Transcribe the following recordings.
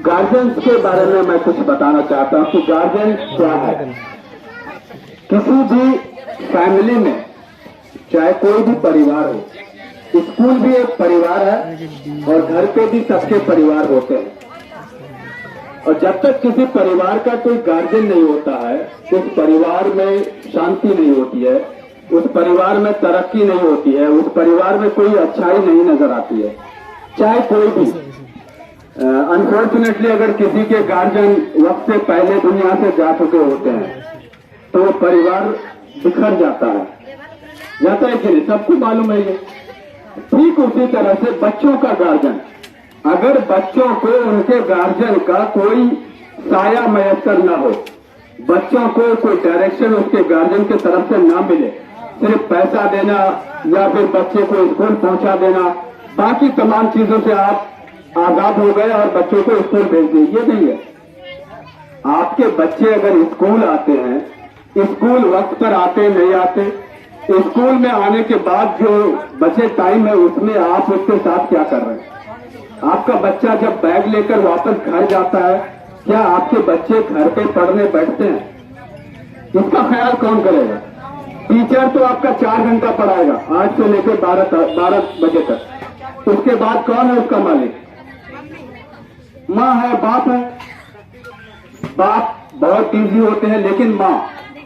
Guardians के बारे में मैं कुछ बताना चाहता हूं कि गार्जियन क्या है। किसी भी फैमिली में, चाहे कोई भी परिवार हो, स्कूल भी एक परिवार है और घर पे भी सबके परिवार होते हैं। और जब तक किसी परिवार का कोई गार्जियन नहीं होता है, उस परिवार में शांति नहीं होती है, उस परिवार में तरक्की नहीं होती है, उस परिवार में कोई अच्छाई नहीं नजर आती है, चाहे कोई भी। अनफॉर्चुनेटली अगर किसी के गार्जियन वक्त से पहले दुनिया से जा चुके होते हैं तो वो परिवार बिखर जाता है कि नहीं, सबको मालूम है ये। ठीक उसी तरह से बच्चों का गार्जियन, अगर बच्चों को उनके गार्जियन का कोई साया मयसर न हो, बच्चों को कोई डायरेक्शन उसके गार्जियन की तरफ से ना मिले, सिर्फ पैसा देना या फिर बच्चे को स्कूल पहुंचा देना, बाकी तमाम चीजों से आप आजाद हो गए और बच्चों को स्कूल भेज दिए, ये नहीं है। आपके बच्चे अगर स्कूल आते हैं, स्कूल वक्त पर आते नहीं आते, स्कूल में आने के बाद जो बचे टाइम है उसमें आप उसके साथ क्या कर रहे हैं। आपका बच्चा जब बैग लेकर वापस घर जाता है, क्या आपके बच्चे घर पे पढ़ने बैठते हैं? इसका ख्याल कौन करेगा? टीचर तो आपका 4 घंटा पढ़ाएगा, 8 से लेकर 12 बजे तक। उसके बाद कौन है उसका मालिक? माँ है, बाप है। बाप बहुत बिजी होते हैं, लेकिन माँ,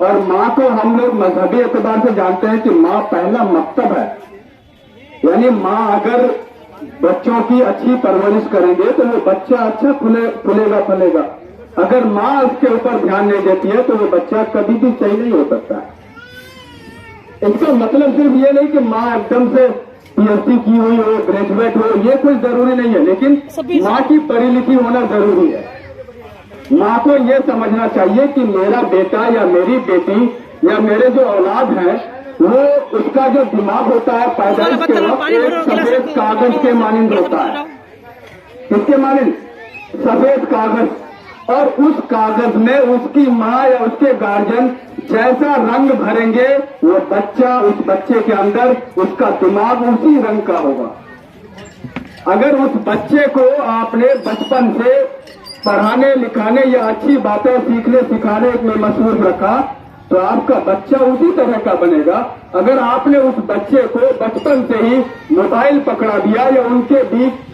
और माँ को हम लोग मजहबी एतबार से जानते हैं कि माँ पहला मकतब है। यानी माँ अगर बच्चों की अच्छी परवरिश करेंगे तो वो बच्चा अच्छा फूलेगा फलेगा। अगर माँ उसके ऊपर ध्यान नहीं देती है तो वो बच्चा कभी भी सही नहीं हो सकता। इसका मतलब सिर्फ ये नहीं कि माँ एकदम से पीएचडी की हुई हो, ग्रेजुएट हो, ये कोई जरूरी नहीं है, लेकिन माँ की पढ़ी लिखी होना जरूरी है। माँ को ये समझना चाहिए कि मेरा बेटा या मेरी बेटी या मेरे जो औलाद है, वो उसका जो दिमाग होता है पैदाइश के वक्त एक सफेद कागज के मानिंद होता है। किसके मानिंद? सफेद कागज। और उस कागज में उसकी माँ या उसके गार्जियन जैसा रंग भरेंगे, वो बच्चा, उस बच्चे के अंदर उसका दिमाग उसी रंग का होगा। अगर उस बच्चे को आपने बचपन से पढ़ाने लिखाने या अच्छी बातें सीखने सिखाने में मशहूर रखा तो आपका बच्चा उसी तरह का बनेगा। अगर आपने उस बच्चे को बचपन से ही मोबाइल पकड़ा दिया या उनके बीच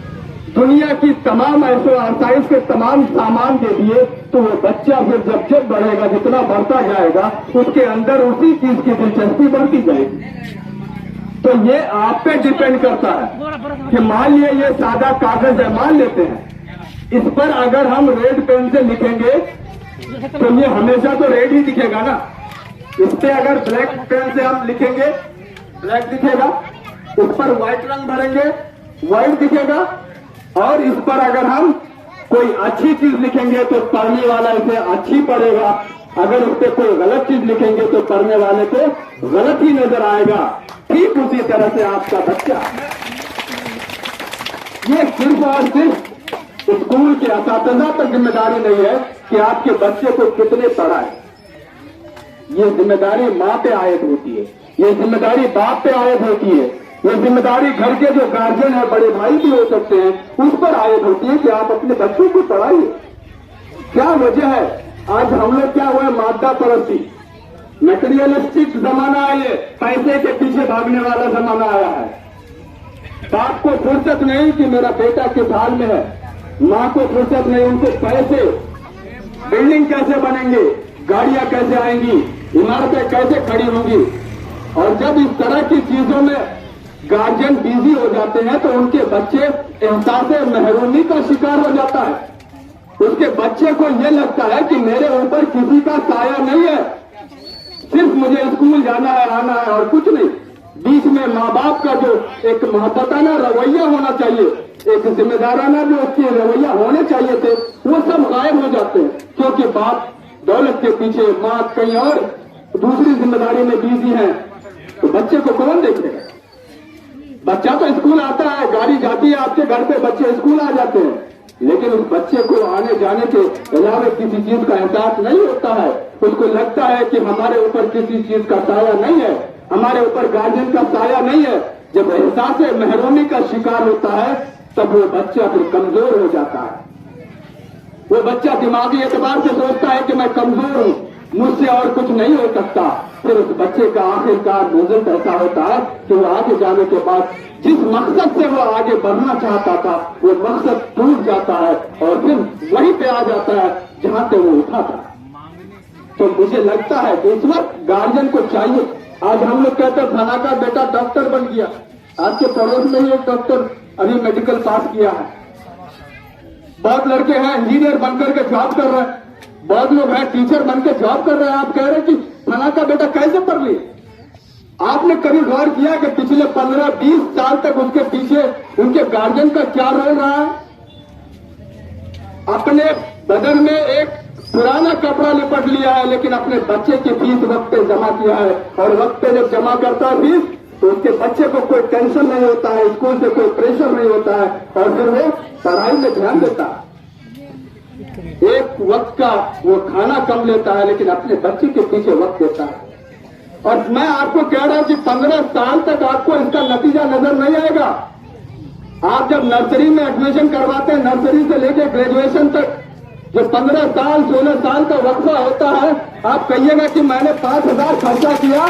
दुनिया की तमाम ऐसो आसाइश के तमाम सामान दे दिए तो वो बच्चा फिर जब बढ़ेगा, जितना बढ़ता जाएगा, उसके अंदर उसी चीज की दिलचस्पी बढ़ती जाएगी। तो ये आप पे डिपेंड करता है कि मान लिया ये सादा कागज है, मान लेते हैं, इस पर अगर हम रेड पेन से लिखेंगे तो ये हमेशा तो रेड ही दिखेगा ना। इस पे अगर ब्लैक पेन से हम लिखेंगे, ब्लैक दिखेगा। उस पर व्हाइट रंग भरेंगे, व्हाइट दिखेगा। और इस पर अगर हम कोई अच्छी चीज लिखेंगे तो पढ़ने वाला इसे अच्छी पढ़ेगा, अगर उस पर कोई गलत चीज लिखेंगे तो पढ़ने वाले को गलत ही नजर आएगा। ठीक उसी तरह से आपका बच्चा, ये सिर्फ और सिर्फ स्कूल के असातिज़ा तक जिम्मेदारी नहीं है कि आपके बच्चे को कितने पढ़ाए। ये जिम्मेदारी माँ पे आयद होती है, ये जिम्मेदारी बाप पे आयद होती है, ये जिम्मेदारी घर के जो गार्जियन है, बड़े भाई भी हो सकते हैं, उस पर आयद होती है कि आप अपने बच्चों को पढ़ाइए। क्या वजह है आज हम लोग क्या हुआ? मादा परस्ती, मटेरियलिस्टिक जमाना है, ये पैसे के पीछे भागने वाला जमाना आया है। बाप को फुर्सत नहीं कि मेरा बेटा किस हाल में है, माँ को फुर्सत नहीं, उनको पैसे, बिल्डिंग कैसे बनेंगे, गाड़ियां कैसे आएंगी, इमारतें कैसे खड़ी होंगी। और जब इस तरह की चीजों में गार्जियन बिजी हो जाते हैं तो उनके बच्चे एहसास महरूमी का शिकार हो जाता है। उसके बच्चे को यह लगता है कि मेरे ऊपर किसी का साया नहीं है, सिर्फ मुझे स्कूल जाना है, आना है और कुछ नहीं। बीच में माँ बाप का जो एक मोहब्बताना रवैया होना चाहिए, एक जिम्मेदाराना जो उसके रवैया होने चाहिए थे, वो सब गायब हो जाते हैं, क्योंकि बाप दौलत के पीछे, माँ कहीं और दूसरी जिम्मेदारी में बिजी है। तो बच्चे को कौन देखेगा? बच्चा तो स्कूल आता है, गाड़ी जाती है आपके घर पे, बच्चे स्कूल आ जाते हैं, लेकिन उस बच्चे को आने जाने के अलावा किसी चीज का एहसास नहीं होता है। उसको लगता है कि हमारे ऊपर किसी चीज का साया नहीं है, हमारे ऊपर गार्जियन का साया नहीं है। जब एहसास महरूमी का शिकार होता है तब वो बच्चा फिर कमजोर हो जाता है। वो बच्चा दिमागी एतबार से सोचता है कि मैं कमजोर हूं, मुझसे और कुछ नहीं हो सकता। फिर उस बच्चे का आखिरकार रिजल्ट ऐसा होता है कि वो आगे जाने के बाद जिस मकसद से वो आगे बढ़ना चाहता था वो मकसद टूट जाता है और फिर वहीं पे आ जाता है जहां से वो उठा था। तो मुझे लगता है कि इस वक्त गार्जियन को चाहिए, आज हम लोग कहते हैं फला का बेटा डॉक्टर बन गया, आपके पड़ोस में ही एक डॉक्टर अभी मेडिकल पास किया है, बहुत लड़के हैं इंजीनियर बनकर के जॉब कर रहे हैं, बहुत लोग हैं टीचर बनकर जॉब कर रहे हैं। आप कह रहे हैं कि फला का बेटा कैसे पढ़ लिए? आपने कभी गौर किया कि पिछले 15-20 साल तक उसके पीछे उनके गार्जियन का क्या रोल रहा है? अपने बदन में एक पुराना कपड़ा लिपट लिया है, लेकिन अपने बच्चे की फीस वक्त पे जमा किया है, और वक्त पे जब जमा करता है फीस तो उसके बच्चे को कोई टेंशन नहीं होता है, स्कूल से कोई प्रेशर नहीं होता है, और फिर वो पढ़ाई में ध्यान देता है। एक वक्त का वो खाना कम लेता है लेकिन अपने बच्चे के पीछे वक्त देता है। और मैं आपको कह रहा हूं कि 15 साल तक आपको इसका नतीजा नजर नहीं आएगा। आप जब नर्सरी में एडमिशन करवाते हैं, नर्सरी से लेकर ग्रेजुएशन तक जो 15 साल 16 साल का वक्फा होता है, आप कहिएगा कि मैंने 5,000 खर्चा किया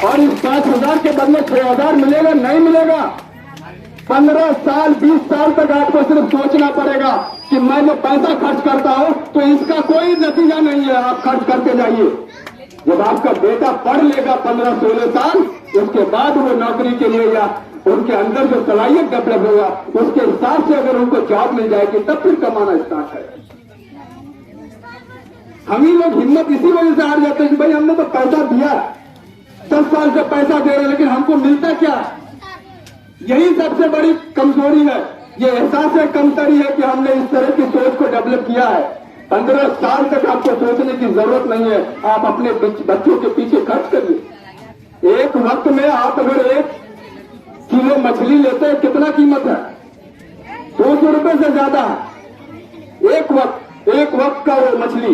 और इस 5,000 के बदले 6,000 मिलेगा, नहीं मिलेगा। 15 साल 20 साल तक आपको सिर्फ सोचना पड़ेगा कि मैं जो पैसा खर्च करता हूं तो इसका कोई नतीजा नहीं है, आप खर्च करते जाइए। जब आपका बेटा पढ़ लेगा 15-16 साल, उसके बाद वो नौकरी के लिए या उनके अंदर जो सलाहियत डेवलप होगा उसके हिसाब से अगर उनको जॉब मिल जाएगी तब फिर कमाना स्टार्ट करें। हम ही लोग हिम्मत इसी वजह से हार जाते हैं कि भाई हमने तो पैसा दिया, 10 साल से पैसा दे रहे हैं लेकिन हमको मिलता क्या? यही सबसे बड़ी कमजोरी है, ये एहसास कमतरी है कि हमने इस तरह की सोच को डेवलप किया है। 15 साल तक आपको सोचने की जरूरत नहीं है, आप अपने बच्चों के पीछे खर्च करिए। एक वक्त में आप अगर 1 किलो मछली लेते हैं, कितना कीमत है? 200 रुपए से ज्यादा है। एक वक्त का वो मछली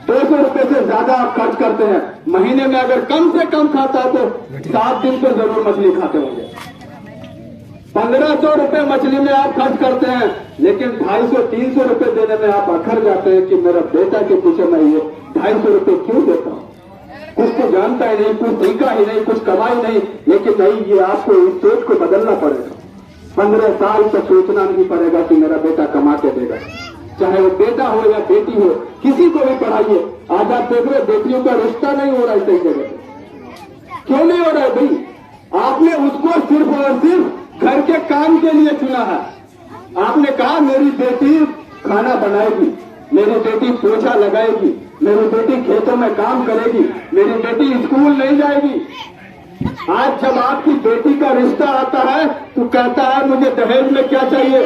200 रुपए से ज्यादा आप खर्च करते हैं। महीने में अगर कम से कम खाता है तो 7 दिन तो जरूर मछली खाते होंगे। 1500 रुपए मछली में आप खर्च करते हैं, लेकिन 250-300 रुपए देने में आप अखर जाते हैं कि मेरा बेटा के पीछे मैं ये 250 रुपए क्यों देता हूं? कुछ तो जानता ही नहीं, कुछ सीखा ही नहीं, कुछ कमाई नहीं, लेकिन नहीं, ये आपको इस सोच को बदलना पड़ेगा। 15 साल तक सोचना नहीं पड़ेगा कि मेरा बेटा कमा के देगा, चाहे वो बेटा हो या बेटी हो, किसी को भी पढ़ाइए। आज आप देख रहे बेटियों का रिश्ता नहीं हो रहा है सही जगह पे। क्यों नहीं हो रहा है भाई? आपने उसको सिर्फ और सिर्फ घर के काम के लिए चुना है। आपने कहा मेरी बेटी खाना बनाएगी, मेरी बेटी पोछा लगाएगी, मेरी बेटी खेतों में काम करेगी, मेरी बेटी स्कूल नहीं जाएगी। आज जब आपकी बेटी का रिश्ता आता है तो कहता है मुझे दहेज में क्या चाहिए?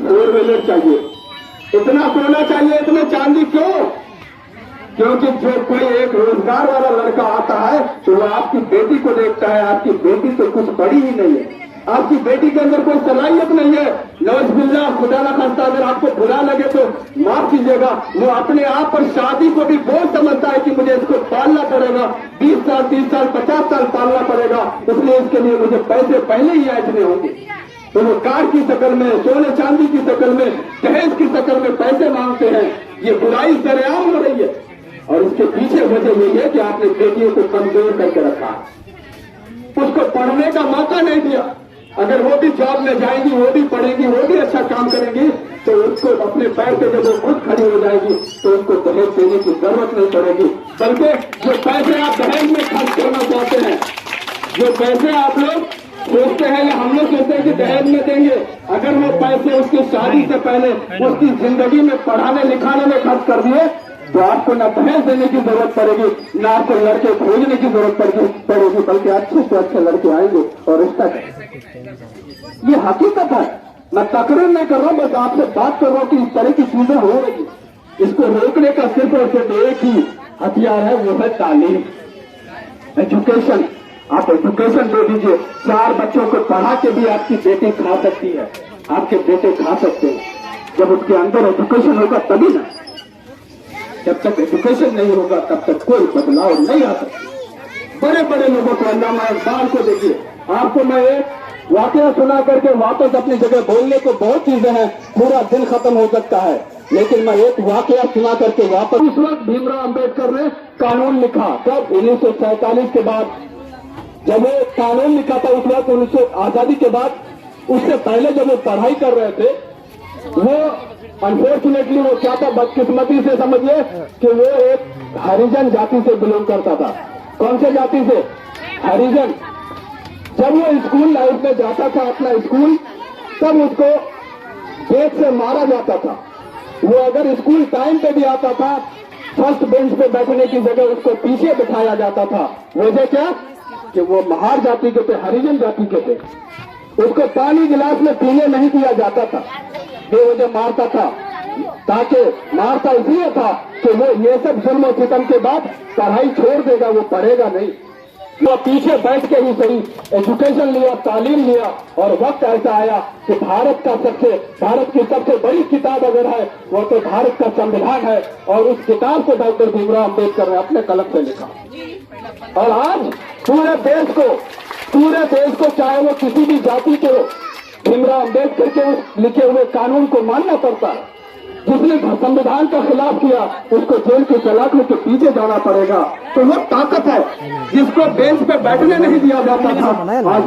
4 व्हीलर चाहिए। इतना सोना चाहिए, इतने चांदी क्यों? क्योंकि जो कोई एक रोजगार वाला लड़का आता है तो वो आपकी बेटी को देखता है, आपकी बेटी तो कुछ बड़ी ही नहीं है, आपकी बेटी के अंदर कोई सलाहियत नहीं है। नौज़बिल्लाह, खुदा ना खास्ता अगर आपको बुरा लगे तो माफ कीजिएगा, वो अपने आप पर शादी को भी बोझ समझता है कि मुझे इसको पालना पड़ेगा, 20 साल 30 साल 50 साल पालना पड़ेगा, इसलिए इसके लिए मुझे पैसे पहले ही ऐंठने होंगे। तो वो कार की शक्ल में, सोने चांदी की शक्ल में, दहेज की शक्ल में पैसे मांगते हैं। ये बुराई सरेआम हो रही है और इसके पीछे वजह यही है कि आपने बेटियों को कमजोर करके रखा, उसको पढ़ने का मौका नहीं दिया। अगर वो भी जॉब में जाएंगी, वो भी पढ़ेंगी, वो भी अच्छा काम करेंगी तो उसको अपने पैर पे जब वो खुद खड़ी हो जाएगी तो उसको दहेज देने की जरूरत नहीं पड़ेगी। बल्कि जो पैसे आप दहेज में खर्च करना चाहते हैं, जो पैसे आप लोग सोचते हैं या हम लोग सोचते हैं कि दहेज में देंगे, अगर वो पैसे उसकी शादी से पहले उसकी जिंदगी में पढ़ाने लिखाने में खर्च कर दिए तो आपको न दहेज देने की जरूरत पड़ेगी, न आपको लड़के खोजने की जरूरत पड़ेगी, बल्कि अच्छे से अच्छे लड़के आएंगे और रिश्ता करेंगे। ये हकीकत है, मैं तकरीर नहीं कर रहा हूं, बस आपसे बात कर रहा हूं कि इस तरह की चीजें हो रही है। इसको रोकने का सिर्फ और सिर्फ एक ही हथियार है, वो है तालीम, एजुकेशन। आप एजुकेशन दे दीजिए, 4 बच्चों को पढ़ा के भी आपकी बेटी खा सकती है, आपके बेटे खा सकते हैं। जब उसके अंदर एजुकेशन होगा तभी ना, जब तक एजुकेशन नहीं होगा तब तक कोई बदलाव नहीं आ सकता। बड़े बड़े लोगों को, अल्लामा इकबाल को देखिए, आपको मैं वाकया सुना करके वापस अपनी जगह बोलने को बहुत चीजें हैं, पूरा दिन खत्म हो सकता है। लेकिन मैं एक वाकया सुना करके वापस, उस वक्त भीमराव अंबेडकर ने कानून लिखा, तब 1947 के बाद जब वो कानून लिखा था, उस वक्त 1900 आजादी के बाद, उससे पहले जब वो पढ़ाई कर रहे थे, वो अनफॉर्चुनेटली वो क्या था, बदकिस्मती से समझिए कि वो एक हरिजन जाति से बिलोंग करता था। कौन से जाति से? हरिजन। जब वो स्कूल लाइफ में जाता था अपना स्कूल, तब उसको गेट से मारा जाता था। वो अगर स्कूल टाइम पे भी आता था, फर्स्ट बेंच पे बैठने की जगह उसको पीछे बिठाया जाता था। वजह क्या? कि वो महार जाति के थे, हरिजन जाति के थे। उसको पानी गिलास में पीने नहीं दिया जाता था, बेवजह मारता था। ताकि मारता इसलिए था कि वो ये सब जुल्म और सितम के बाद पढ़ाई छोड़ देगा, वो पढ़ेगा नहीं। वो पीछे बैठ के ही सही एजुकेशन लिया, तालीम लिया, और वक्त ऐसा आया कि भारत की सबसे बड़ी किताब अगर है वो तो भारत का संविधान है, और उस किताब को डॉक्टर भीमराव अंबेडकर ने अपने कलम से लिखा। और आज पूरे देश को चाहे वो किसी भी जाति के हो, भीमराव अंबेडकर के उस लिखे हुए कानून को मानना पड़ता है। जिसने संविधान का खिलाफ किया उसको जेल की सलाखों के पीछे जाना पड़ेगा। तो वो ताकत है जिसको बेंच पे बैठने नहीं दिया जाता था, आज